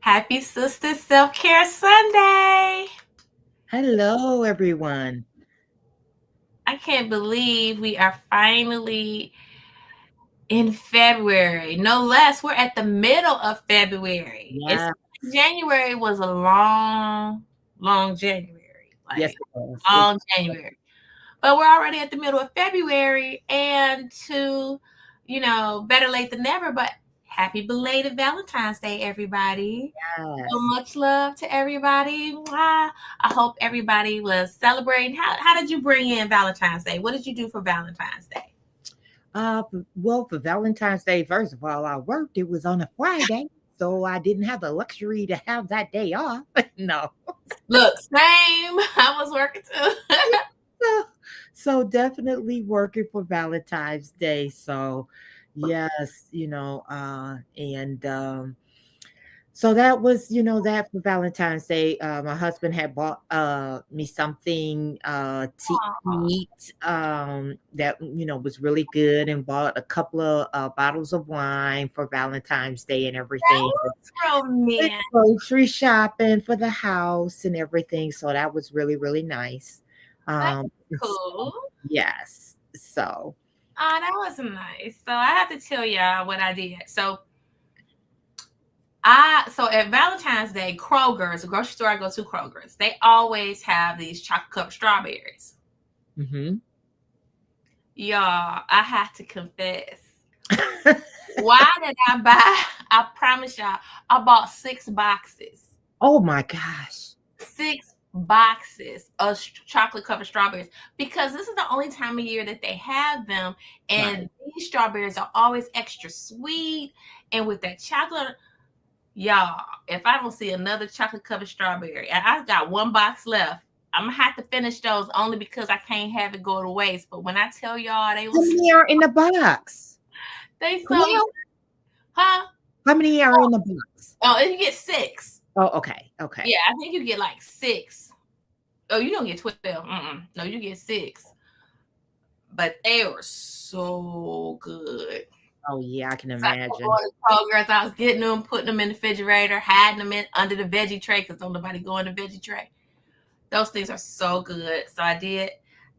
Happy Sister Self-Care Sunday. Hello, everyone. I can't believe we are finally in February. No less, we're at the middle of February. It's Yeah, January was a long January. yes, Like it was. long January. But we're already at the middle of February, and better late than never, but happy belated Valentine's Day, everybody. So Yes. much love to everybody. Mwah. I hope everybody was celebrating. How did you bring in Valentine's Day? What did you do for Valentine's Day? For Valentine's Day, first of all, I worked. It was on a Friday, so I didn't have the luxury to have that day off. No. Look, same. I was working too. So, so definitely working for Valentine's Day. So, yes, so that was, that for Valentine's Day. My husband had bought me something to Aw, eat that was really good, and bought a couple of bottles of wine for Valentine's Day and that everything. was Went romantic. grocery shopping for the house and everything. So that was really, really nice. That's So, cool. yes. So Oh, that was nice. So I have to tell y'all what I did. So at Valentine's Day, Kroger's, the grocery store I go to, Kroger's, they always have these chocolate cup strawberries. mhm. Y'all, I have to confess. Why did I buy? I promise y'all, I bought 6 boxes. Oh my gosh. 6 boxes of chocolate covered strawberries because this is the only time of year that they have them. Right. And these strawberries are always extra sweet. And with that chocolate, y'all, if I don't see another chocolate covered strawberry, and I've got 1 box left, I'm gonna have to finish those only because I can't have it go to waste. But when I tell y'all they How was many are in the box? they so 12? huh? How many are in the box? Oh, and you get 6. Oh, okay. Okay. Yeah, I think you get like 6. Oh, you don't get 12. No, you get 6. But they were so good. Oh, yeah, I can So I kept imagine. going to Kroger's. I was getting them, putting them in the refrigerator, hiding them in under the veggie tray because don't nobody go in the veggie tray. Those things are so good. So I did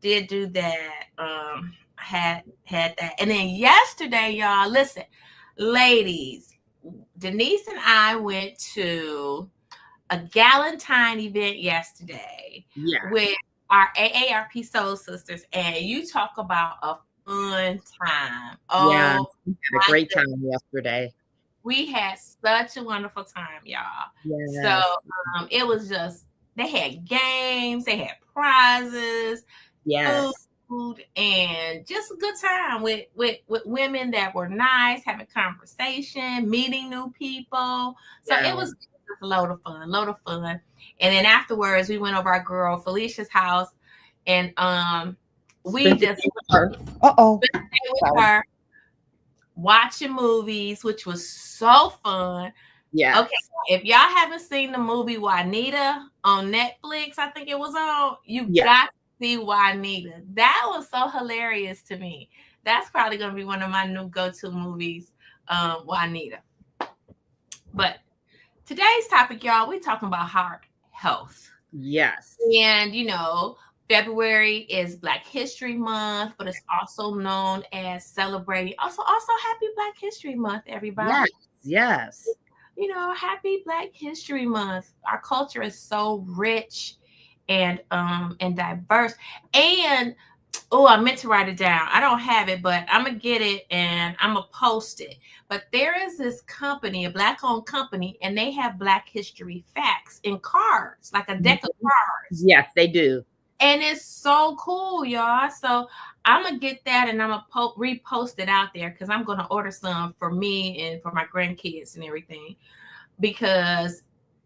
do that. Had that, and then yesterday, y'all, listen, ladies, Denise and I went to a Galentine event yesterday Yeah. with our AARP Soul Sisters, and you talk about a fun time. Yeah. Oh We had a my great goodness. time yesterday. We had such a wonderful time, y'all. So Yes. it was just, they had games, they had prizes, Yes. food, and just a good time with women that were nice, having conversation, meeting new people. So it Yeah. was just a load of fun, load of fun. And then afterwards, we went over our girl Felicia's house, and we Spent the just day with her. Uh-oh. stayed with Sorry. her, watching movies, which was so fun. Okay, Yes. if y'all haven't seen the movie Juanita on Netflix, I think it was on, you Yeah. got to see Juanita. That was so hilarious to me. That's probably going to be one of my new go-to movies, Juanita. But today's topic, y'all, we're talking about heart health. Yes. And, February is Black History Month, but it's also known as celebrating. Also, Happy Black History Month, Yes. everybody. Yes. Happy Black History Month. Our culture is so rich and diverse. And oh, I meant to write it down. I don't have it, but I'm gonna get it and I'm gonna post it. But there is this company, a black owned company, and they have Black History facts in cards, like a deck of Mhm. cards. Yes, they do. And it's so cool, y'all. So I'm gonna get that and I'm gonna repost it out there because I'm gonna order some for me and for my grandkids and everything because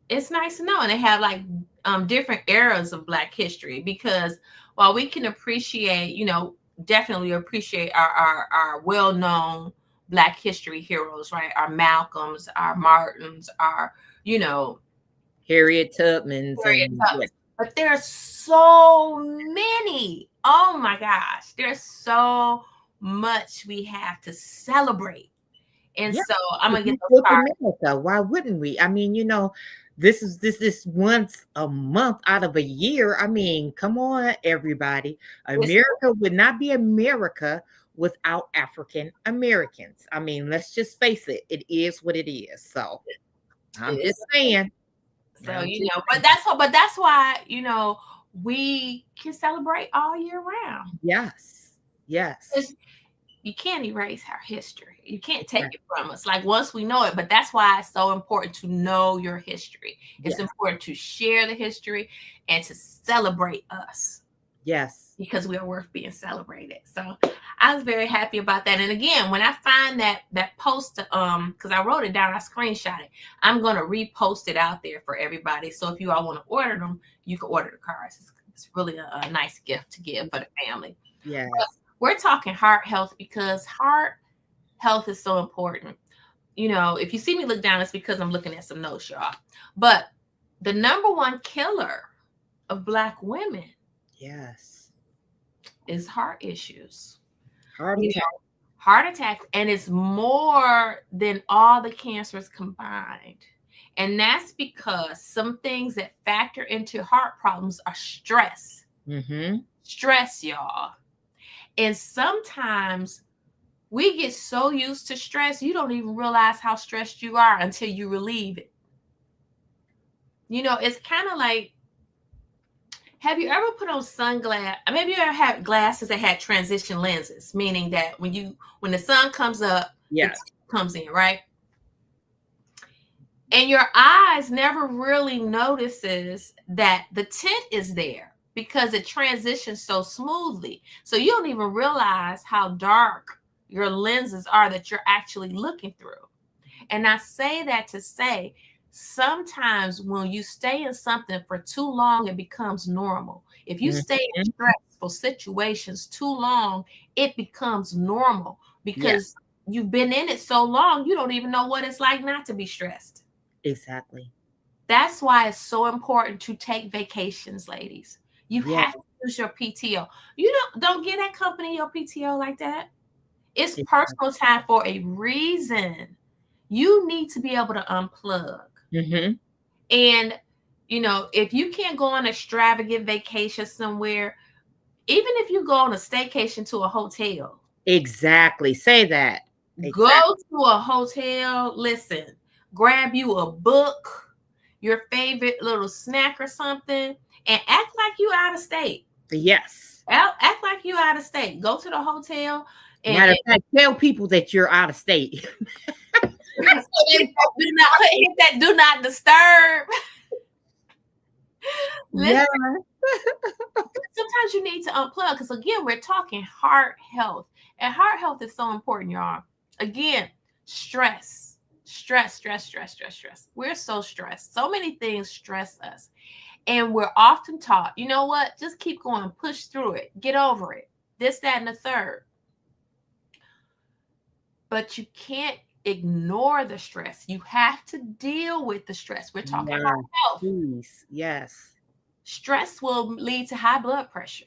it's nice to know. And they have like different eras of Black history because while we can appreciate, definitely appreciate our well known Black history heroes, right? Our Malcolms, our Martins, our you know Harriet Tubman's Harriet and yeah. Tubman. But there's so many. Oh my gosh, there's so much we have to celebrate And Yeah, so I'm 'cause gonna get we those live cards. America. Why wouldn't we? I mean, this once a month out of a year. I mean, come on, everybody. It's, America would not be America without African Americans. I mean, let's just face it. It is what it is. So I'm just it's saying. so I'm just but saying. that's why we can celebrate all year round. Yes. Yes. You can't erase our history. You can't take Exactly. it from us. Like once we know it, but that's why it's so important to know your history. It's Yes. important to share the history and to celebrate us Yes. because we are worth being celebrated. So I was very happy about that. And again, when I find that post, because I wrote it down, I screenshot it. I'm gonna repost it out there for everybody. So if you all want to order them, you can order the cards. It's really a nice gift to give for the family. But Yes. we're talking heart health because heart health is so important. If you see me look down, it's because I'm looking at some notes, y'all. But the number one killer of Black women Yes. is heart issues. Heart You attack. know, heart attacks, and it's more than all the cancers combined. And that's because some things that factor into heart problems are stress. Mm-hmm. Stress, y'all. And sometimes we get so used to stress, you don't even realize how stressed you are until you relieve it. It's kind of like, have you ever put on sunglasses? Maybe you ever had glasses that had transition lenses, meaning that when the sun comes up, the Yes. tint comes in, right? And your eyes never really notices that the tint is there because it transitions so smoothly. So you don't even realize how dark your lenses are that you're actually looking through. And I say that to say, sometimes when you stay in something for too long, it becomes normal. If you stay in Mm-hmm. stressful situations too long, it becomes normal Yes. because you've been in it so long, you don't even know what it's like not to be stressed. Exactly. That's why it's so important to take vacations, ladies. You Yeah. have to use your PTO. You don't get that company your PTO like that. It's Exactly. personal time for a reason. You need to be able to unplug. Mm-hmm. And, if you can't go on an extravagant vacation somewhere, even if you go on a staycation to a hotel, Exactly. Say that. go Exactly. to a hotel, listen, grab you a book, your favorite little snack or something, and act like you out of state. Yes. Act like you out of state. Go to the hotel and, Matter of fact, tell people that you're out of state. so they do not hit that do not disturb. Listen, Yeah. sometimes you need to unplug because again, we're talking heart health, and heart health is so important, y'all. Again, stress, stress, stress, stress, stress, stress. We're so stressed. So many things stress us, and we're often taught, you know what? Just keep going, push through it, get over it. This, that, and the third. But you can't ignore the stress. You have to deal with the stress. We're talking Yeah. heart health. Please. Yes. Stress will lead to high blood pressure.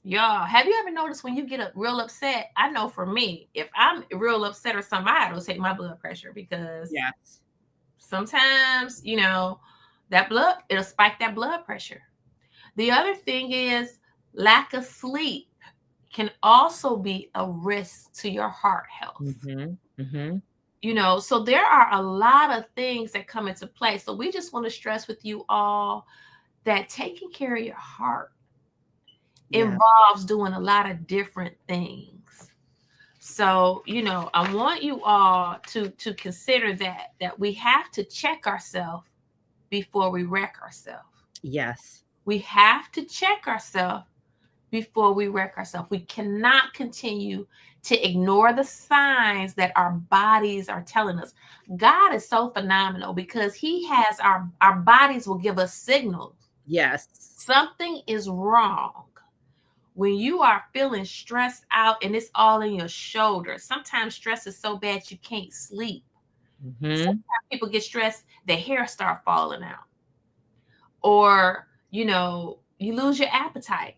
Y'all, have you ever noticed when you get real upset? I know for me, if I'm real upset or something, I have to take my blood pressure because Yes. sometimes, it'll spike that blood pressure. The other thing is lack of sleep can also be a risk to your heart health. Mm-hmm. Mm-hmm. So there are a lot of things that come into play. So we just want to stress with you all that taking care of your heart Yeah. involves doing a lot of different things. So, I want you all to consider that we have to check ourselves before we wreck ourselves. Yes. We have to check ourselves before we wreck ourselves. We cannot continue to ignore the signs that our bodies are telling us. God is so phenomenal because he has our bodies will give us signals. Yes. Something is wrong. When you are feeling stressed out and it's all in your shoulders, sometimes stress is so bad you can't sleep. Mm-hmm. Sometimes people get stressed, their hair start falling out. Or, you lose your appetite.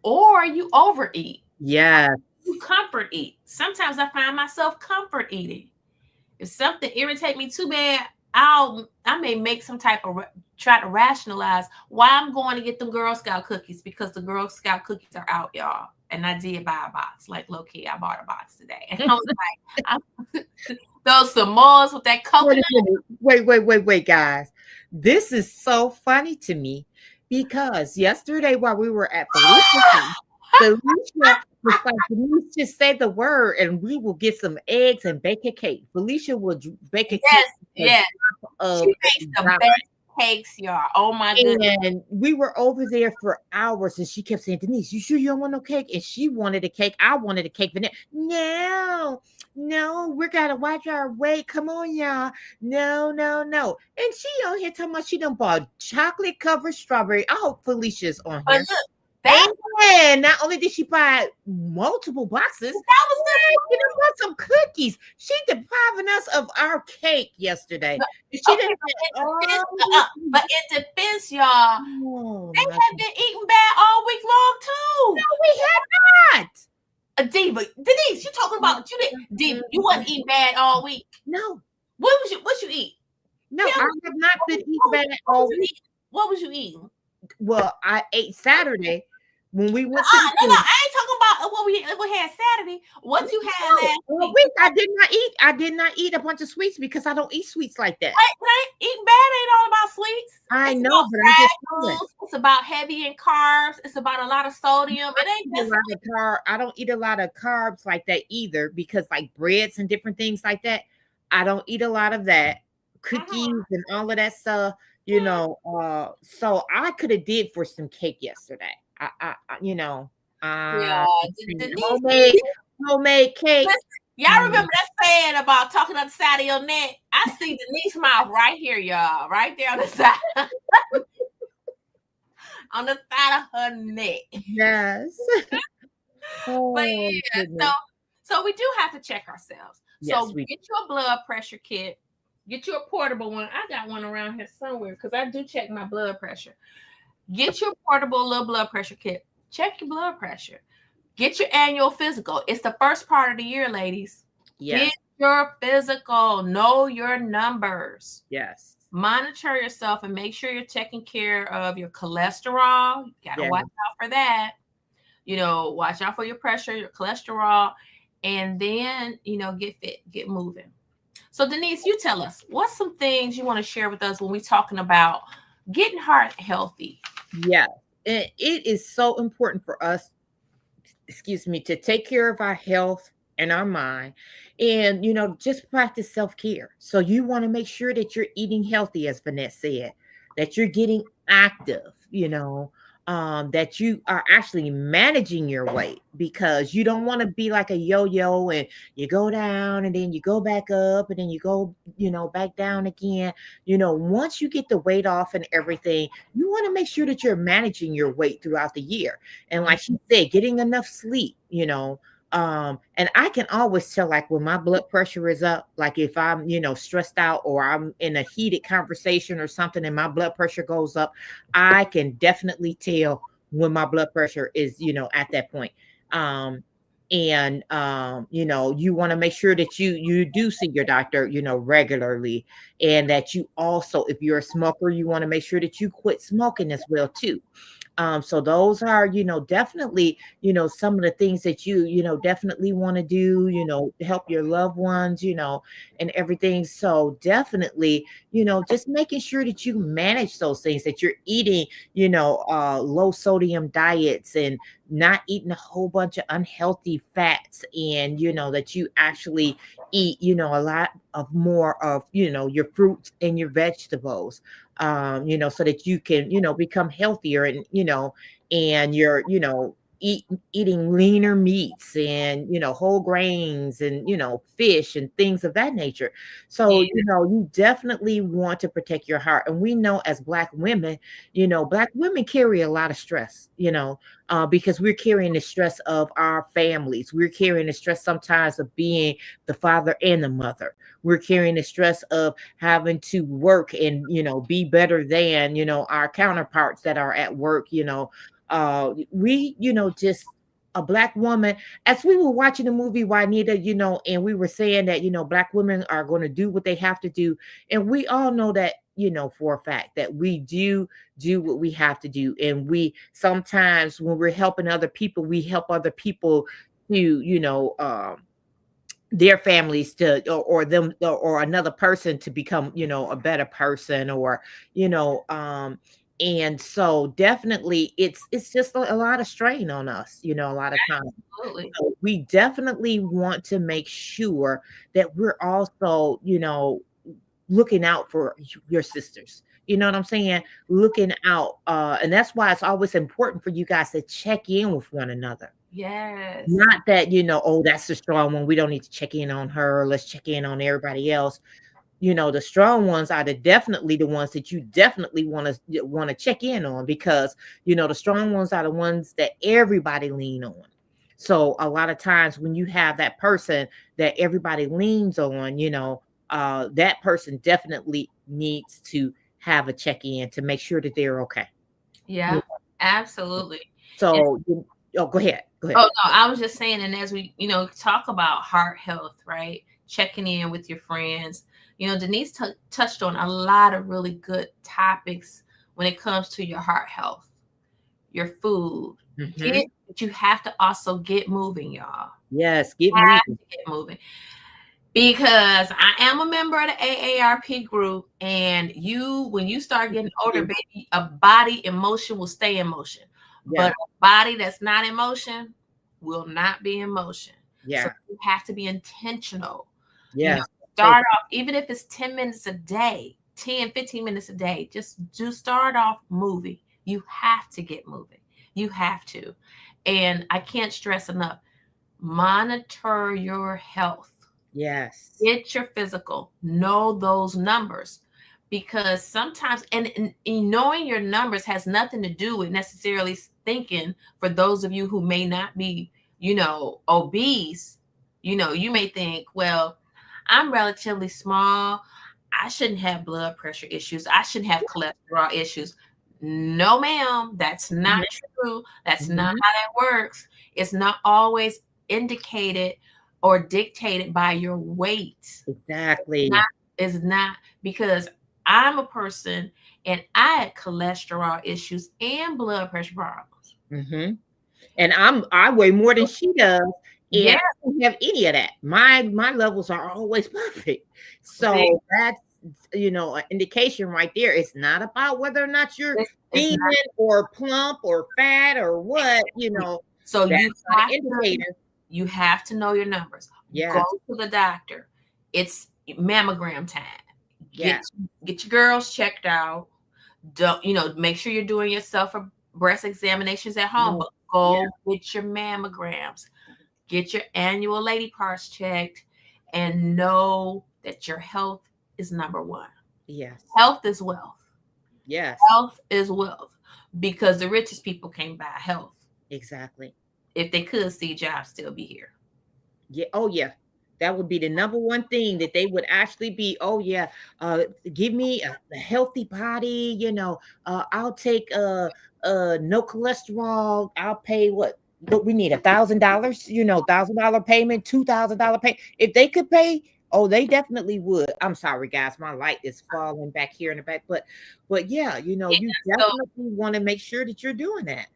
Or you overeat. Yes. You comfort eat. Sometimes I find myself comfort eating. If something irritate me too bad, I may make some type of try to rationalize why I'm going to get them Girl Scout cookies, because the Girl Scout cookies are out, y'all. And I did buy a box, like low key. I bought a box today, and I was like, those Samoas with that Wait a coconut. minute. Wait, guys. This is so funny to me because yesterday while we were at Felicia's house, Felicia was like, Denise, just say the word and we will get some eggs and bake a cake. Felicia will bake a cake Yes, on yes. top She of makes the dime. best cakes, y'all. Oh my goodness. And we were over there for hours, and she kept saying, Denise, you sure you don't want no cake? And she wanted a cake. I wanted a cake. But no, we gotta watch our weight. Come on, y'all. No. And she on here talking about she done bought chocolate covered strawberry. I hope Felicia's on But here. look, that And not only did she buy multiple boxes, was she done bought some cookies. She depriving us of our cake yesterday. the And she okay. didn't have all But in defense, y'all, Oh they my have God. been eating bad all week long too. We had not. Diva, Denise, you talking about you didn't? Diva, you wasn't eating bad all week. No, What you eat? no, Tell I me, have not been eating what, bad what was all you week. eating? What was you eating? Well, I ate Saturday when we went to the No, thing. I ain't talking about what we had Saturday. What you had No, last all week? week I did not eat. I did not eat a bunch of sweets because I don't eat sweets like that. Eating bad ain't all about sweets. I It's know, about but I'm just fried saying. foods. It's about heavy in carbs. It's about a lot of sodium. It ain't Eat a just lot of I don't eat a lot of carbs like that either because like breads and different things like that. I don't eat a lot of that. uh-huh. Cookies and all of that stuff. So I could have did for some cake yesterday. Yeah, uh Denise. homemade cake. Listen, y'all Mm, remember that saying about talking on the side of your neck? I see Denise mouth right here, y'all, right there on the side, on the side of her neck. yes. But Oh yeah, goodness. so we do have to check ourselves. Yes, So we get you a blood pressure kit. Get you a portable one. I got one around here somewhere because I do check my blood pressure. Get your portable little blood pressure kit. Check your blood pressure. Get your annual physical. It's the first part of the year, ladies. Get yes, your physical. Know your numbers. yes, Monitor yourself and make sure you're taking care of your cholesterol. You got to yeah. watch out for that. Watch out for your pressure, your cholesterol, and then, get fit, get moving. So, Denise, you tell us what's some things you want to share with us when we're talking about getting heart healthy. Yeah. It is so important for us, excuse me, to take care of our health and our mind and, just practice self care. So you want to make sure that you're eating healthy, as Vanessa said, that you're getting active, that you are actually managing your weight because you don't want to be like a yo yo and you go down and then you go back up and then you go, back down again. Once you get the weight off and everything, you want to make sure that you're managing your weight throughout the year and like she said, getting enough sleep. And I can always tell like when my blood pressure is up, like if I'm, stressed out or I'm in a heated conversation or something and my blood pressure goes up, I can definitely tell when my blood pressure is, at that point. Um, and you want to make sure that you do see your doctor, regularly, and that you also, if you're a smoker, you want to make sure that you quit smoking as well too. So those are, definitely, some of the things that you definitely want to do, to help your loved ones, and everything. So definitely, just making sure that you manage those things, that you're eating, low sodium diets and not eating a whole bunch of unhealthy fats and, that you actually eat, a lot of more of, your fruits and your vegetables so that you can, become healthier and, and you're, eating leaner meats and, whole grains and, fish and things of that nature. So, Yeah. you definitely want to protect your heart. And we know as Black women, Black women carry a lot of stress, because we're carrying the stress of our families. We're carrying the stress sometimes of being the father and the mother. We're carrying the stress of having to work and, be better than, our counterparts that are at work. We, just a black woman, as we were watching the movie Juanita, and we were saying that, black women are going to do what they have to do. And we all know that, for a fact that we do what we have to do. And we sometimes, when we're helping other people, we help other people to, their families to, or them, or another person to become, a better person, or you know and so definitely it's just a lot of strain on us, a lot of times. Absolutely. So we definitely want to make sure that we're also, looking out for your sisters. You know what I'm saying? Looking out, and that's why it's always important for you guys to check in with one another. Yes. Not that, "Oh, that's the strong one. We don't need to check in on her. Let's check in on everybody else." The strong ones are definitely the ones that you definitely wanna check in on, because, the strong ones are the ones that everybody lean on. So, a lot of times when you have that person that everybody leans on, that person definitely needs to have a check-in to make sure that they're okay. You Yeah, absolutely. And So, oh, go ahead. Go oh ahead. no, I was just saying, and as we, talk about heart health, right? Checking in with your friends. Denise touched on a lot of really good topics when it comes to your heart health, your food. Mhm. But you have to also get moving, y'all. Yes, get Have moving. to get moving. Because I am a member of the AARP group, and when you start getting older, baby, a body in motion will stay in motion, but Yeah, a body that's not in motion will not be in motion. So yeah, you have to be intentional. You know, yes. So start off, even if it's 10 minutes a day, 10, 15 minutes a day, just do start off moving. You have to get moving. You have to. And I can't stress enough, monitor your health. yes. Get your physical, know those numbers, because sometimes, and knowing your numbers has nothing to do with necessarily thinking, for those of you who may not be, obese, you may think, well, I'm relatively small. I shouldn't have blood pressure issues. I shouldn't have cholesterol issues. No, ma'am, that's not Mhm, true. That's not mhm. how that works. It's not always indicated or dictated by your weight. Not Exactly. is not because I'm a person and I had cholesterol issues and blood pressure problems. Mhm. And I weigh more than she does, and Yeah, I don't have any of that. My levels are always perfect. see, So that's, an indication right there. It's not about whether or not you're it's thin not. or plump or fat or what, So that's not an have to indicator. you have to know your numbers. Go Yes, to the doctor. It's mammogram time. yeah, Get your girls checked out. Don't make sure you're doing yourself a breast examinations at home, yeah, but yeah, go get your mammograms. Get your annual lady parts checked, and know that your health is number one. yes, Health is wealth. yes, Health is wealth, because the richest people can't buy health. exactly. If they could, Steve Jobs still be here. Yeah. Oh, yeah. That would be the number one thing that they would actually be. Oh, yeah. Give me a healthy body. I'll take no cholesterol. I'll pay what we need, $1,000. $1,000 payment, $2,000 pay. If they could pay, oh, they definitely would. I'm sorry, guys. My light is falling back here in the back, but yeah, Yeah, you so definitely want to make sure that you're doing that.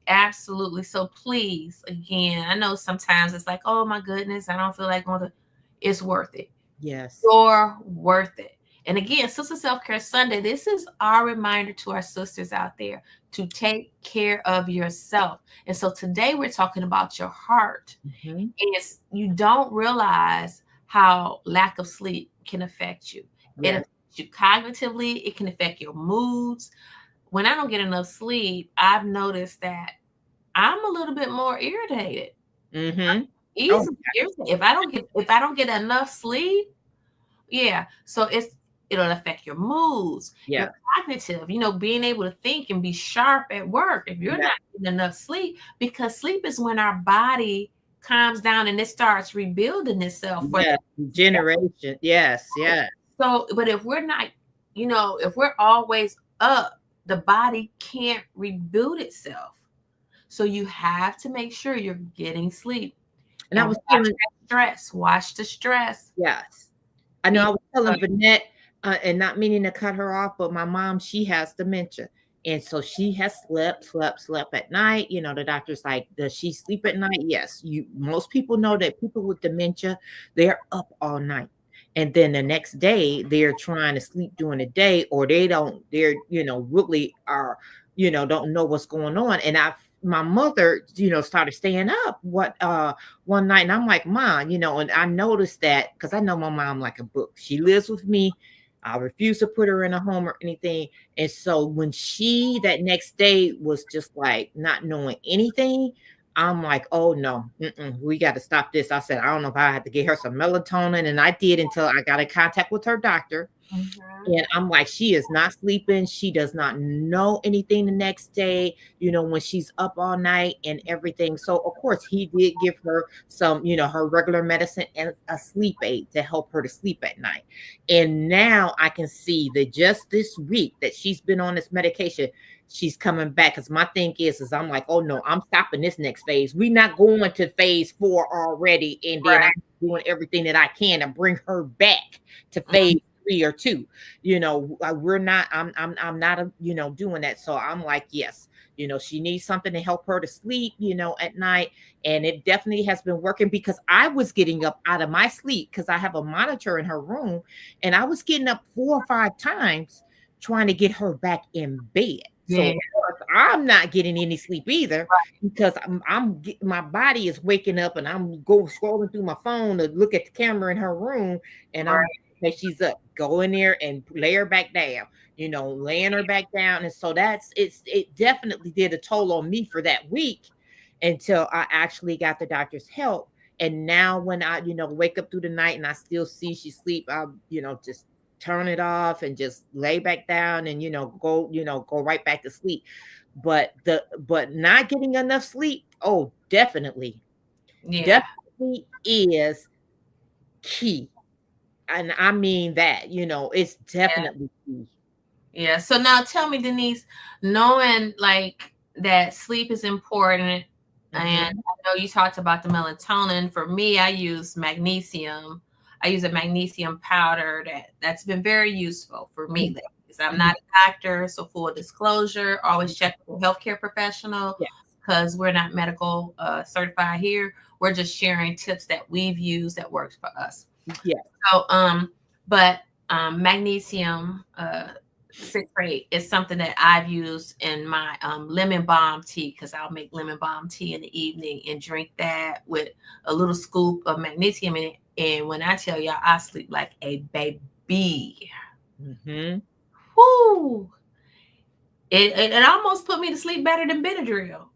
absolutely. So please, again, I know sometimes it's like, oh my goodness, I don't feel like going to. It's worth it. Yes. You're worth it. And again, Sister Self Care Sunday, this is our reminder to our sisters out there to take care of yourself. And so today we're talking about your heart. Hmm. Is you don't realize how lack of sleep can affect you. It Yes. affects you cognitively, it can affect your moods. When I don't get enough sleep, I've noticed that I'm a little bit more irritated. Hmm. Oh, Easily irritated. If I don't get enough sleep, yeah. So it'll affect your moods, your yeah. cognitive, being able to think and be sharp at work if you're Yeah. not getting enough sleep, because sleep is when our body calms down and it starts rebuilding itself for Yes, generation. Yes, yes. so, but if we're not, if we're always up, the body can't rebuild itself. So you have to make sure you're getting sleep And I and was watch telling, that stress. Watch the stress. yes. I know I was telling Because Vanette, and not meaning to cut her off, but my mom, she has dementia. And so she has slept at night. You know, the doctor's like, does she sleep at night? Yes. Most people know that people with dementia, they're up all night. And then the next day they're trying to sleep during the day, or they're, really are, don't know what's going on. And my mother, started staying up one night, and I'm like, Mom, and I noticed that because I know my mom like a book. She lives with me. I refuse to put her in a home or anything. And so when she that next day was just like not knowing anything, I'm like, oh no, we got to stop this. I said, I don't know if I had to get her some melatonin, and I did until I got in contact with her doctor. mhm. And I'm like, she is not sleeping. She does not know anything the next day, when she's up all night and everything. So, of course, he did give her some, her regular medicine and a sleep aid to help her to sleep at night. And now I can see that just this week that she's been on this medication, she's coming back. Because my thing is I'm like, oh no, I'm stopping this next phase. We're not going to phase 4 already. And then I'm Right. doing everything that I can to bring her back to Mhm. phase 3 or 2. We're not, I'm not doing that. So I'm like, yes, she needs something to help her to sleep, at night. And it definitely has been working, because I was getting up out of my sleep, because I have a monitor in her room, and I was getting up 4 or 5 times trying to get her back in bed. So Yeah. of course I'm not getting any sleep either, because my body is waking up, and I'm go scrolling through my phone to look at the camera in her room, and I'm, Right. okay, she's up, go in there and lay her back down, laying her back down. And so it definitely did a toll on me for that week, until I actually got the doctor's help. And now when I, wake up through the night and I still see she sleep, I'll, just turn it off and just lay back down, and, go right back to sleep. But not getting enough sleep, oh, Yeah. definitely is key. And I mean that, it's Yeah. definitely key. Yeah. So now tell me, Denise, knowing like that sleep is important, and Mhm, I know you talked about the melatonin. For me, I use magnesium. I use a magnesium powder that's been very useful for me mhm, lately. 'Cause I'm mhm. not a doctor, so full disclosure, always Mhm. check with a healthcare professional Yes, because we're not medical certified here. We're just sharing tips that we've used that works for us. yes. So, but magnesium citrate is something that I've used in my lemon balm tea, because I'll make lemon balm tea in the evening and drink that with a little scoop of magnesium in it. And when I tell y'all, I sleep like a baby. Mhm. Whoo! It almost put me to sleep better than Benadryl.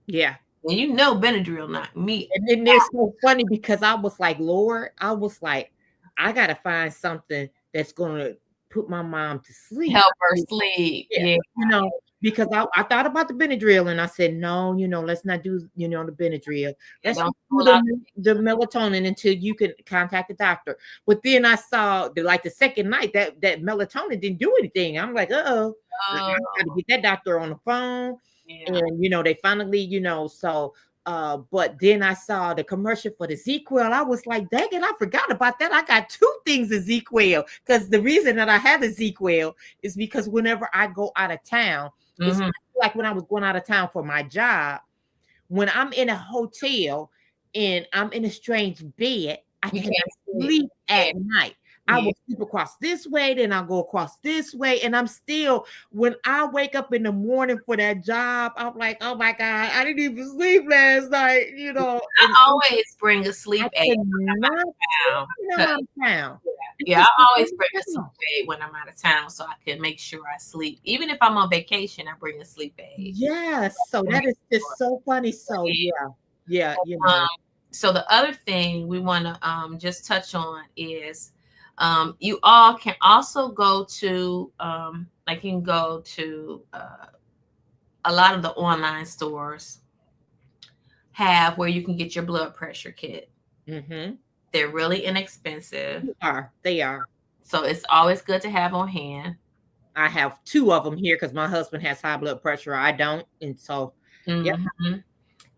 Yeah. And you know Benadryl knocked me And then it's so funny, because I was like, Lord, I was like, I gotta find something that's gonna put my mom to sleep. help her sleep. Yeah, Yeah, because I thought about the Benadryl, and I said, no, let's not do, the Benadryl. yeah, Let's don't just do pull out. the melatonin until you can contact the doctor. But then I saw the second night that melatonin didn't do anything. I'm like, uh-oh, I got to Oh, get that doctor on the phone. yeah. And they finally, so but then I saw the commercial for the ZQL. I was like, dang it, I forgot about that. I got two things of ZQL, because the reason that I had the ZQL is because whenever I go out of town, it's Hmm. like when I was going out of town for my job, when I'm in a hotel and I'm in a strange bed, I You cannot can't sleep. sleep Yeah, at night. I yeah. will sleep across this way, then I'll go across this way. And I'm still, when I wake up in the morning for that job, I'm like, oh my God, I didn't even sleep last night, and I always bring a I sleep aid cannot sleep now. when I'm out of town. It's Yeah, just I not always bring a sleep town. aid when I'm out of town so I can make sure I sleep. Even if I'm on vacation, I bring a sleep aid Yes, so to that make is just sure. so funny. So yeah, yeah, So the other thing we want to just touch on is you all can also go to like you can go to a lot of the online stores have where you can get your blood pressure kit. Mm-hmm. They're really inexpensive, They are. so it's always good to have on hand. I have two of them here because my husband has high blood pressure. I don't, and so, yep. Mhm.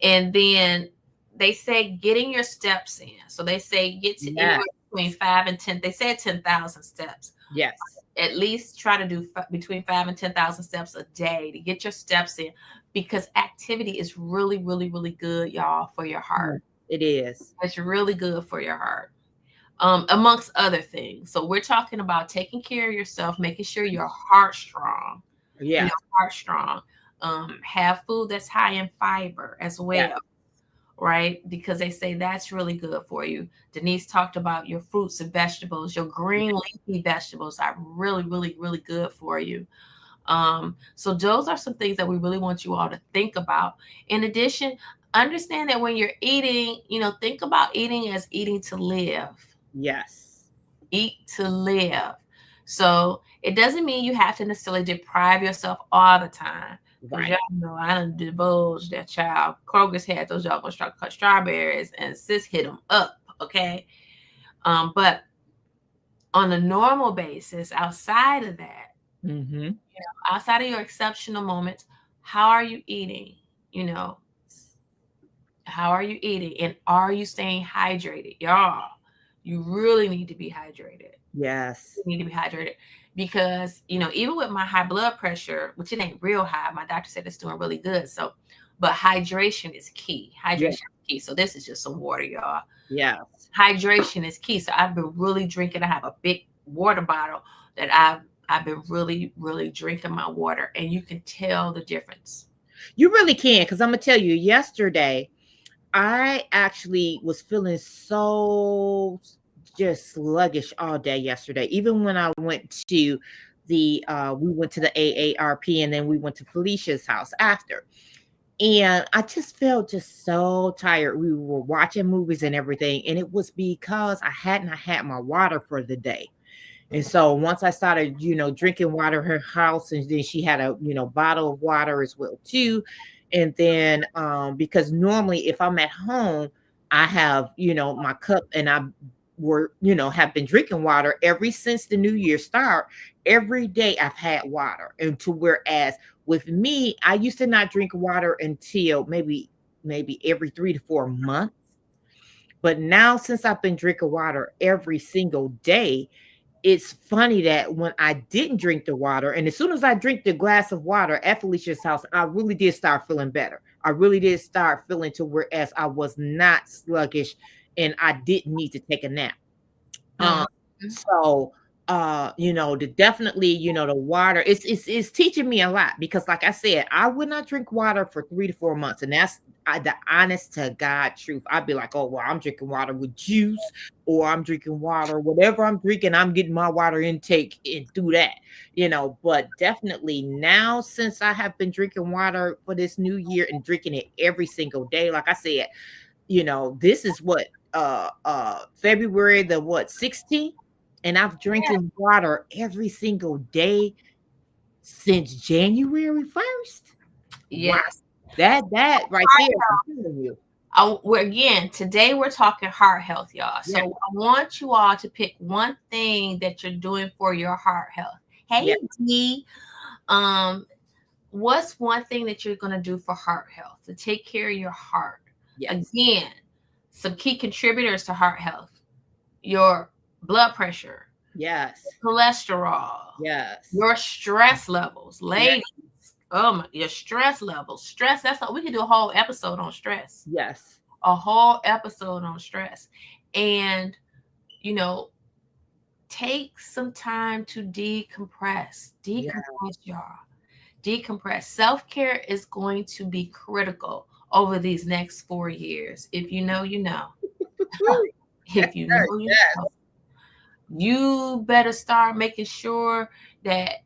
And then they say getting your steps in. So they say get to Yes. anywhere between 5 and 10. They said 10,000 steps. Yes. At least try to do between 5 and 10,000 steps a day to get your steps in, because activity is really, really, really good, y'all, for your heart. Mm, it is. It's really good for your heart, amongst other things. So we're talking about taking care of yourself, making sure your heart's strong, Yes. heart strong. Have food that's high in fiber as Yes. well, right? Because they say that's really good for you. Denise talked about your fruits and vegetables. Your green leafy vegetables are really, really, really good for you. So those are some things that we really want you all to think about. In addition, understand that when you're eating, think about eating as eating to live. Yes. Eat to live. So it doesn't mean you have to necessarily deprive yourself all the time. Because Right. y'all know I done divulged that child. Kroger's had those y'all gonna start cut strawberries and sis hit them up. Okay. But on a normal basis, outside of that, Mm-hmm. outside of your exceptional moments, how are you eating? You know, how are you eating? And are you staying hydrated? Y'all, you really need to be hydrated. Yes. Need to be hydrated, because even with my high blood pressure, which it ain't real high, my doctor said it's doing really good. So, but hydration is key. Hydration Yes. is key. So this is just some water, y'all. Yes. Hydration is key. So I've been really drinking. I have a big water bottle that I've been really, really drinking my water, and you can tell the difference. You really can, because I'm gonna tell you, yesterday I actually was feeling so just sluggish all day yesterday. Even when I went to we went to the AARP, and then we went to Felicia's house after. And I just felt just so tired. We were watching movies and everything, and it was because I hadn't had my water for the day. And so once I started, drinking water at her house, and then she had a, bottle of water as well too. And then because normally if I'm at home, I have, my cup, and have been drinking water every since the new year start. Every day I've had water. And to whereas with me, I used to not drink water until maybe every 3 to 4 months. But now since I've been drinking water every single day, it's funny that when I didn't drink the water, and as soon as I drink the glass of water at Felicia's house, I really did start feeling better. I really did start feeling to whereas I was not sluggish, and I didn't need to take a nap. Um, Mhm. so the definitely, the water it's teaching me a lot, because like I said, I would not drink water for 3 to 4 months, and that's the honest to God truth. I'd be like, oh well, I'm drinking water with juice, or I'm drinking water, whatever I'm drinking, I'm getting my water intake and through that, but definitely now, since I have been drinking water for this new year and drinking it every single day, like I said, this is what February the what 16th, and I've drinking water every single day since January 1st. Wow. Yes. That right there, I'm telling you. Again, today we're talking heart health, y'all. Yeah. So I want you all to pick one thing that you're doing for your heart health. Yeah. Hey, D, um, what's one thing that you're going to do for heart health to take care of your heart? Yes. Again, some key contributors to heart health: your blood pressure, Yes. cholesterol, Yes. your stress levels, Yeah. ladies. Oh my, your stress levels. Stress. That's all. We could do a whole episode on stress. Yes. A whole episode on stress. And, you know, take some time to decompress. Yeah. Decompress, y'all. Decompress. Self care is going to be critical over these next 4 years. If you know, you know. Yes. If you know, you Yes. know. You better start making sure that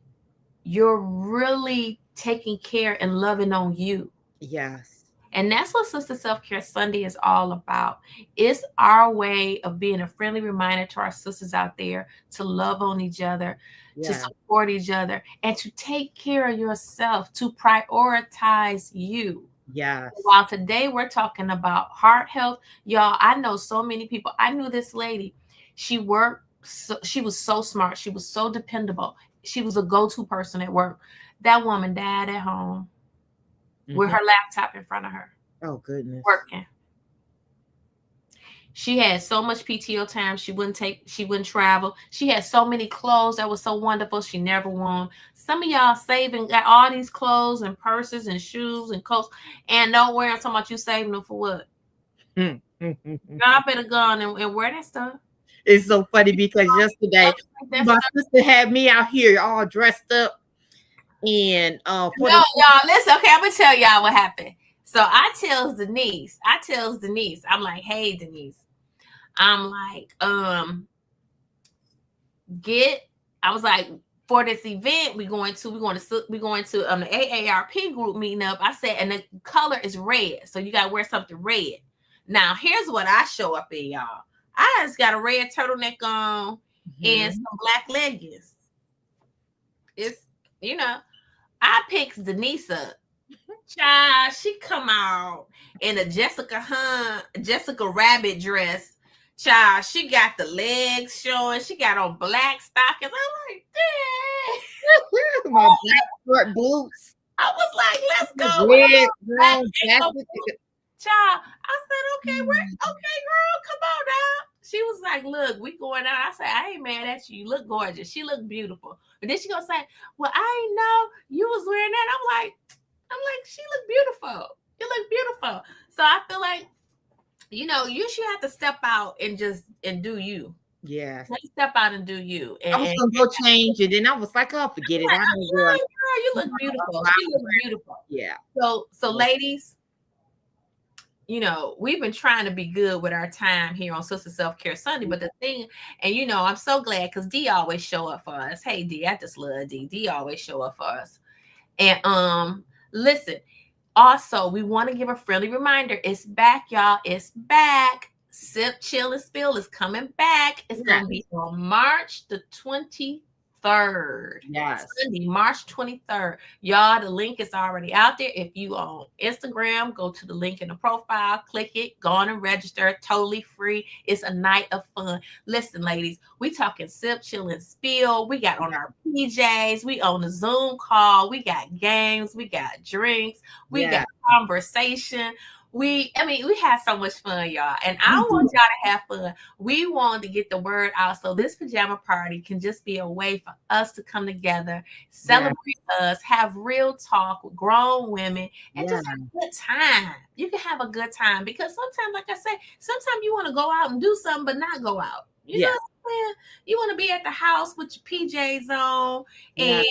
you're really taking care and loving on you. Yes. And that's what Sister Self Care Sunday is all about. It's our way of being a friendly reminder to our sisters out there to love on each other, to Yeah. support each other, and to take care of yourself, to prioritize you. Yes. While today we're talking about heart health, y'all, I know so many people. I knew this lady. She worked, she was so smart. She was so dependable. She was a go to person at work. That woman died at home with Mhm. her laptop in front of her. Oh goodness. working. She had so much PTO time. She wouldn't travel. She had so many clothes that was so wonderful. She never wore 'em. Some of y'all saving got all these clothes and purses and shoes and coats and don't wear them. Talking about you saving them for what? Y'all better go on and wear that stuff. It's so funny because yesterday That my stuff. sister had me out here all dressed up and for No, the y'all, listen, okay, I'm gonna tell y'all what happened. So I tells Denise, I'm like, hey Denise, I'm like, get I was like, for this event we're going to the AARP group meeting up. I said, and the color is red, so you gotta wear something red. Now here's what I show up in, y'all. I just got a red turtleneck on and Mhm. some black leggings. It's, you know, I picked Denise up. Child, she come out in a Jessica Rabbit dress. Child, she got the legs showing. She got on black stockings. I'm like, dang. My black short boots, I was like, let's go with a red little black long ankle jacket. boot. Child, I said, okay, Mm. okay, girl, come on now. She was like, look, we going out. I said, I ain't mad at you. You look gorgeous. She looked beautiful. But then she gonna say, well, I ain't know you was wearing that. I'm like, she look beautiful. You look beautiful. So I feel like, you should have to step out and do you. Yes. Let's step out and do you. I was gonna go change and then I was like, oh, forget it. Like, I don't wear girl, you look beautiful. She looks beautiful. yeah. So ladies, we've been trying to be good with our time here on Sister Self Care Sunday, but the thing, and I'm so glad because D always show up for us. Hey D, I just love D. D always show up for us. And listen, also we want to give a friendly reminder. It's back, y'all. It's back. Sip, chill, and spill is coming back. It's gonna be on March the 23rd. Yes. Sunday, March 23rd. Y'all, the link is already out there. If you on Instagram, go to the link in the profile, click it, go on and register. Totally free. It's a night of fun. Listen, ladies, we talking sip, chill, and spill. We got on our PJs. We on the Zoom call. We got games. We got drinks. We got conversation. We had so much fun, y'all. And I want y'all to have fun. We want to get the word out so this pajama party can just be a way for us to come together, celebrate us, have real talk with grown women, and just have a good time. You can have a good time because sometimes, like I said, sometimes you want to go out and do something, but not go out. You know what I'm saying? You want to be at the house with your PJs on and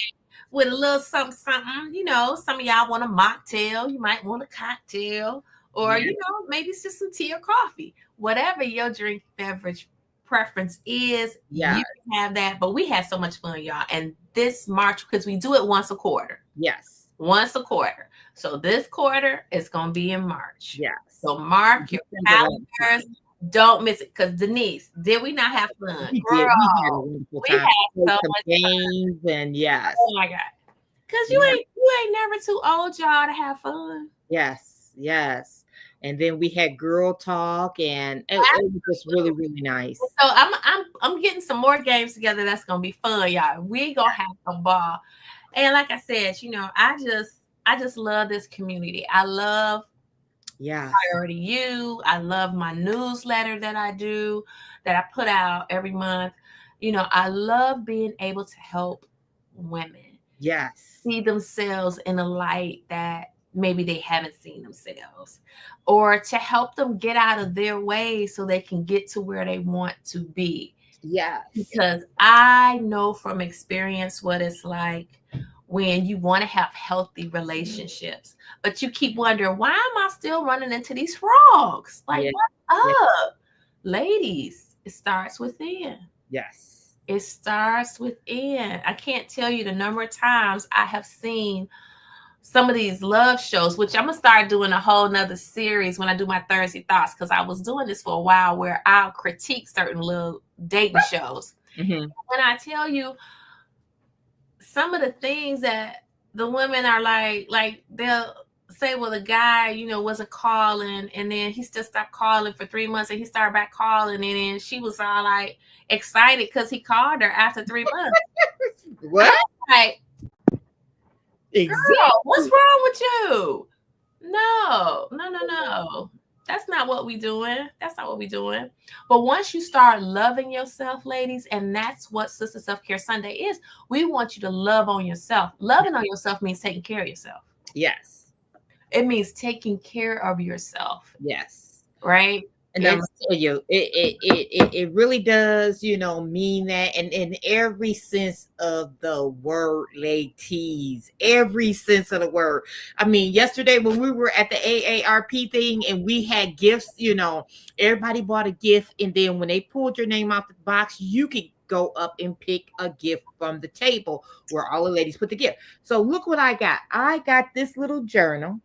with a little something, something. Some of y'all want a mocktail. You might want a cocktail. Or, maybe it's just some tea or coffee. Whatever your drink beverage preference is, you can have that. But we had so much fun, y'all. And this March, because we do it once a quarter. Yes. Once a quarter. So this quarter is going to be in March. Yes. So mark your calendars. Don't miss it. Because Denise, did we not have fun? We Girl, did. We had a wonderful time. We had so much games fun. And Oh my God. Because you ain't never too old, y'all, to have fun. Yes. Yes. And then we had girl talk, and it was just really, really nice. So I'm getting some more games together. That's gonna be fun, y'all. We gonna have a ball. And like I said, I just love this community. I love Priority You. I love my newsletter that I do, that I put out every month. I love being able to help women see themselves in a light that maybe they haven't seen themselves, or to help them get out of their way so they can get to where they want to be. Because I know from experience what it's like when you want to have healthy relationships, but you keep wondering, why am I still running into these frogs? Like, what's up? Ladies, it starts within. It starts within. I can't tell you the number of times I have seen some of these love shows, which I'm gonna start doing a whole nother series when I do my Thursday thoughts, because I was doing this for a while where I'll critique certain little dating shows. When I tell you some of the things that the women are like they'll say, well, the guy, wasn't calling, and then he still stopped calling for 3 months, and he started back calling, and then she was all like excited because he called her after 3 months. What? Like, girl, what's wrong with you? No, no, no, no. That's not what we doing. That's not what we doing. But once you start loving yourself, ladies, and that's what Sister Self Care Sunday is, we want you to love on yourself. Loving on yourself means taking care of yourself. Yes. It means taking care of yourself, Yes. right? And I'm gonna It's tell you, it really does, mean that, and in every sense of the word, ladies, every sense of the word. I mean, yesterday when we were at the AARP thing and we had gifts, everybody bought a gift, and then when they pulled your name out the box, you could go up and pick a gift from the table where all the ladies put the gift. So look what I got. I got this little journal.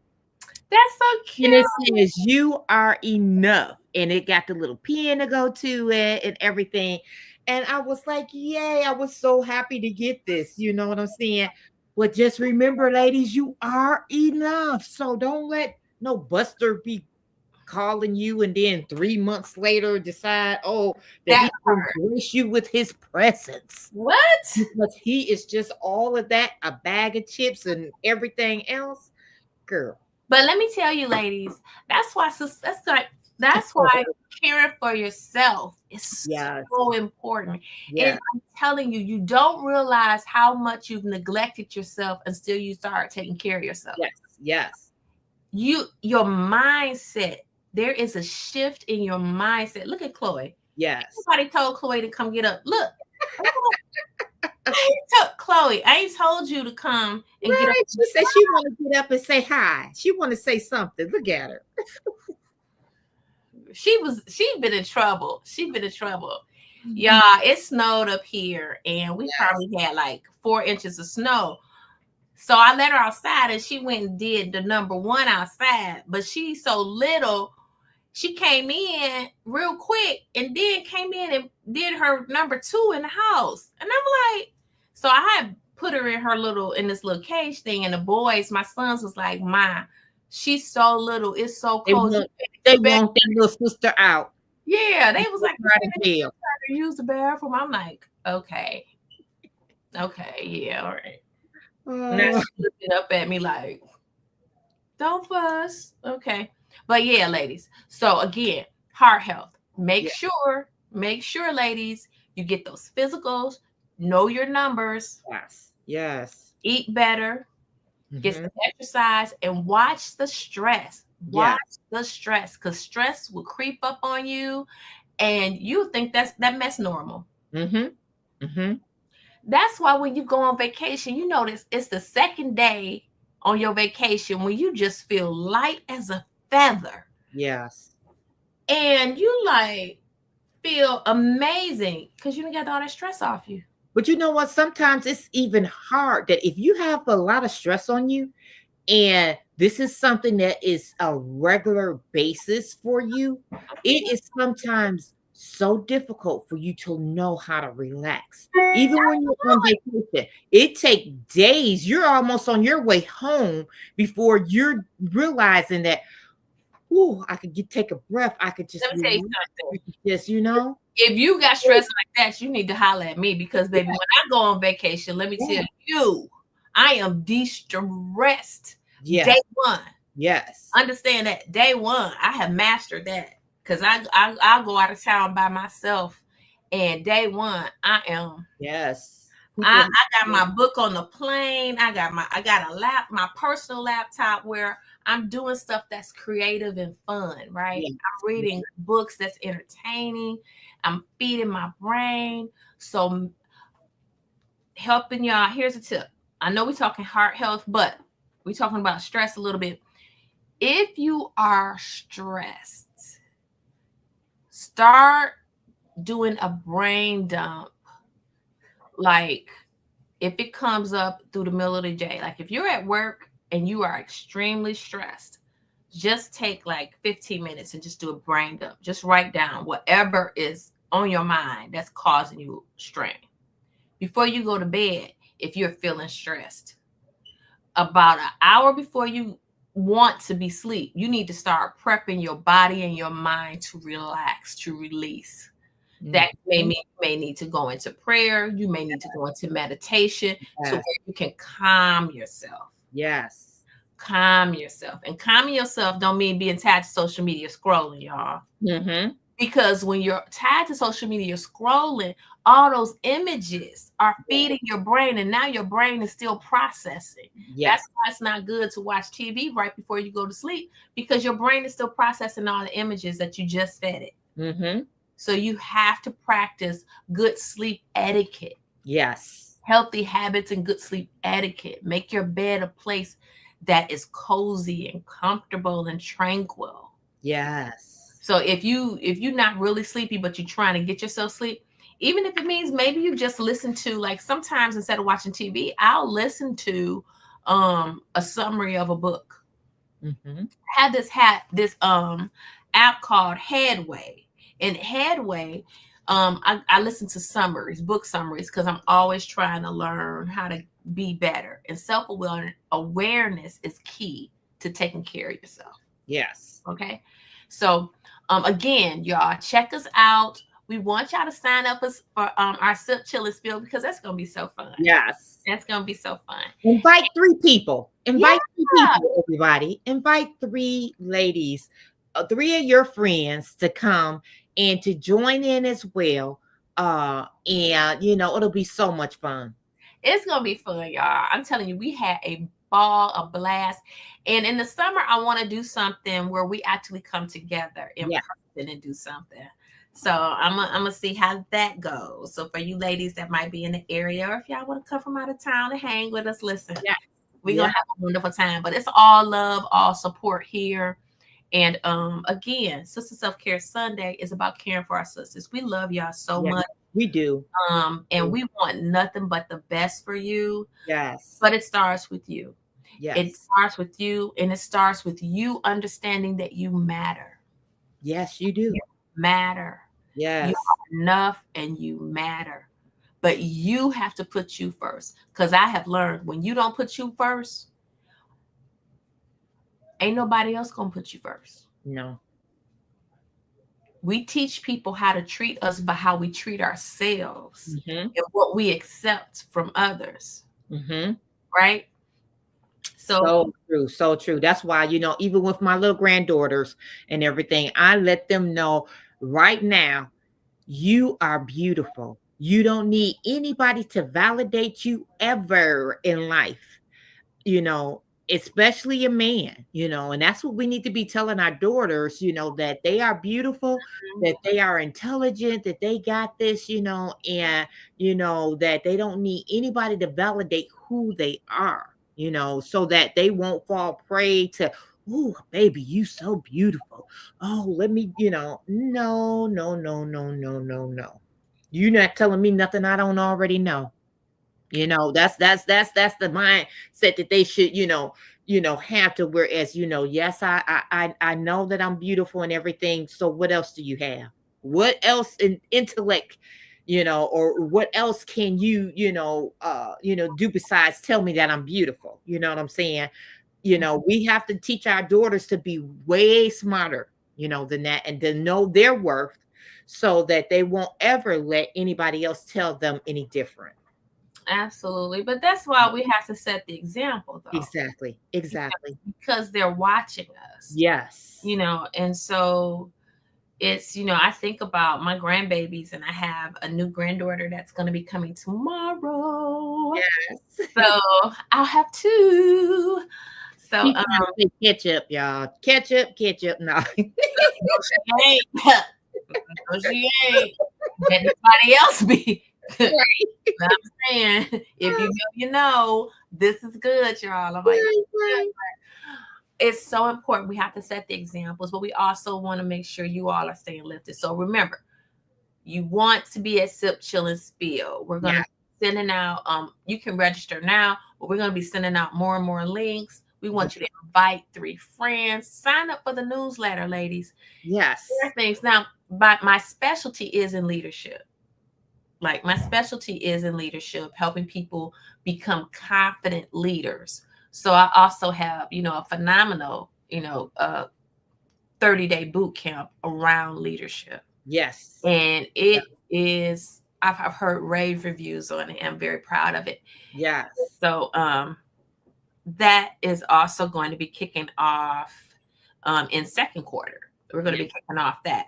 that's so And it cute. says you are enough. And it got the little pen to go to it and everything. And I was like, yay, I was so happy to get this. You know what I'm saying? But just remember, ladies, you are enough. So don't let no buster be calling you and then 3 months later decide, that That he will grace you with his presence. what? Because he is just all of that, a bag of chips and everything else. Girl. But let me tell you, ladies, that's why that's why caring for yourself is Yes. so important. And Yeah. I'm telling you, you don't realize how much you've neglected yourself until you start taking care of yourself. Yes. Yes. Your mindset, there is a shift in your mindset. Look at Chloe. Yes. Somebody told Chloe to come get up. Look, Chloe, I ain't told you to come and get up. Right. She said she want to get up and say hi. She want to say something. Look at her. She'd been in trouble. She'd been in trouble. Mhm. Yeah, it snowed up here, and we Yes. probably had like 4 inches of snow. So I let her outside, and she went and did the number one outside. But she's so little, she came in real quick, and then came in and did her number two in the house. And I'm like, so I had put her in this little cage thing, and the boys, my sons, was like, "Ma, she's so little, it's so They cold. You want can't they expect." want their little sister out. Yeah, they was like, "You Right can't in jail. expect her to use the bathroom." I'm like, okay, okay, yeah, all right. Now Oh, she looking up at me like, don't fuss. Okay. But yeah, ladies. So again, heart health. yeah. Make sure, ladies, you get those physicals, know your numbers, Yes. Yes. eat better, get Hmm. some exercise, and watch the stress. Yeah. Watch the stress, because stress will creep up on you and you think that mess normal. Hmm. Hmm. That's why when you go on vacation, you notice it's the second day on your vacation when you just feel light as a feather. Yes. And you like feel amazing because you didn't get all that stress off you. But you know what? Sometimes it's even hard that if you have a lot of stress on you, and this is something that is a regular basis for you, it is sometimes so difficult for you to know how to relax. Even when you're on vacation, it takes days. You're almost on your way home before you're realizing that, oh, I could take a breath. I could just Let me tell you relax. something. I could just. If you got stress like that, you need to holler at me because, baby, when I go on vacation, let me tell Yeah. you, I am de-stressed Yes. day one. Yes. Understand that day one, I have mastered that because I'll go out of town by myself, and day one, Yes. I People. got my book on the plane. I got my personal laptop where I'm doing stuff that's creative and fun, right? Yes. I'm reading books that's entertaining. I'm feeding my brain. So helping y'all, here's a tip. I know we're talking heart health, but we're talking about stress a little bit. If you are stressed, start doing a brain dump. Like if it comes up through the middle of the day, like if you're at work and you are extremely stressed, just take like 15 minutes and just do a brain dump. Just write down whatever is on your mind that's causing you strain. Before you go to bed, if you're feeling stressed, about an hour before you want to be sleep, you need to start prepping your body and your mind to relax, to release. That may Mhm. mean you may need to go into prayer. You may need to go into meditation to where Yes. you can calm yourself. Yes. Calm yourself. And calming yourself don't mean being tied to social media scrolling, y'all. Mm-hmm. Because when you're tied to social media scrolling, all those images are Yeah. feeding your brain, and now your brain is still processing. That's Yes. why it's not good to watch TV right before you go to sleep, because your brain is still processing all the images that you just fed it. Mm-hmm. So you have to practice good sleep etiquette, Yes. healthy habits, and good sleep etiquette. Make your bed a place that is cozy and comfortable and tranquil. Yes. So if you're not really sleepy but you're trying to get yourself sleep, even if it means maybe you just listen to, like, sometimes instead of watching TV, I'll listen to a summary of a book. Mm-hmm. Had this app called Headway. And Headway, I listen to summaries, book summaries, because I'm always trying to learn how to be better. And self awareness is key to taking care of yourself. Yes. Okay. So again, y'all, check us out. We want y'all to sign up for our Sip Chillin' Spill, because that's gonna be so fun. Yes. That's gonna be so fun. Invite 3 people. Yeah. Invite 3 people, everybody. Invite 3 ladies, 3 of your friends to come and to join in as well. And it'll be so much fun. It's gonna be fun, y'all. I'm telling you, we had a ball, a blast. And in the summer, I want to do something where we actually come together in Yeah. person and do something. So I'm gonna see how that goes. So for you ladies that might be in the area, or if y'all want to come from out of town and hang with us, listen, Yeah. we're Yeah. gonna have a wonderful time. But it's all love, all support here. And again, Sister Self Care Sunday is about caring for our sisters. We love y'all so Yeah. much. We do. And we want nothing but the best for you. Yes. But it starts with you. It Yes. starts with you, and it starts with you understanding that you matter. Yes, you do. You matter. You Yes. are enough and you matter. But you have to put you first. Because I have learned, when you don't put you first, ain't nobody else gonna put you first. No. We teach people how to treat us by how we treat ourselves Mm-hmm. and what we accept from others, Mm-hmm. right? So So true, so true. That's why, even with my little granddaughters and everything, I let them know right now, you are beautiful. You don't need anybody to validate you ever in life, you know, especially a man, and that's what we need to be telling our daughters, that they are beautiful, that they are intelligent, that they got this, and, that they don't need anybody to validate who they are, so that they won't fall prey to, oh, baby, you so beautiful. Oh, let me, no, no, no, no, no, no, no. You're not telling me nothing I don't already know. That's the mindset that they should, have to, whereas, yes, I know that I'm beautiful and everything. So what else do you have? What else in intellect, or what else can you, do besides tell me that I'm beautiful? You know what I'm saying? We have to teach our daughters to be way smarter, than that, and to know their worth, so that they won't ever let anybody else tell them any different. absolutely. But that's why we have to set the example, though, Exactly. Exactly. because they're watching us, Yes. and so it's, I think about my grandbabies, and I have a new granddaughter that's going to be coming tomorrow. Yes. So I'll have two. So, Keep trying to say ketchup, y'all. Ketchup, ketchup. No. no, she ain't. No, she ain't. Let anybody else be. Right. I'm saying, if you know, you know, this is good, y'all. I'm like, Right, right. it's so important. We have to set the examples, but we also want to make sure you all are staying lifted. So remember, you want to be at Sip Chill and Spill. We're gonna Yeah. be sending out, you can register now, but we're gonna be sending out more and more links. We want you to invite 3 friends. Sign up for the newsletter, ladies. Share Yes. things. Now, but my specialty is in leadership. Like, my specialty is in leadership, helping people become confident leaders. So I also have, a phenomenal, 30-day boot camp around leadership. Yes. And it is, I've heard rave reviews on it. I'm very proud of it. Yes. So that is also going to be kicking off in second quarter. We're going to Yeah. be kicking off that.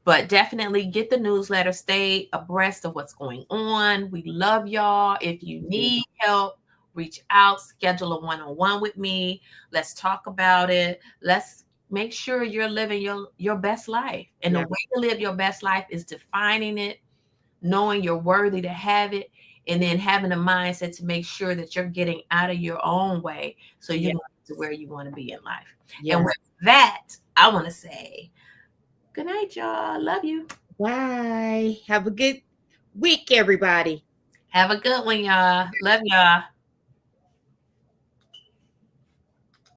But definitely get the newsletter, stay abreast of what's going on. We love y'all. If you Yeah. need help, reach out, schedule a one-on-one with me. Let's talk about it. Let's make sure you're living your best life. And the Yeah. way to live your best life is defining it, knowing you're worthy to have it, and then having a mindset to make sure that you're getting out of your own way so you Yeah. can get to where you want to be in life. And Yeah. with that, I want to say good night, y'all. Love you. Bye. Have a good week, everybody. Have a good one, y'all. Love y'all.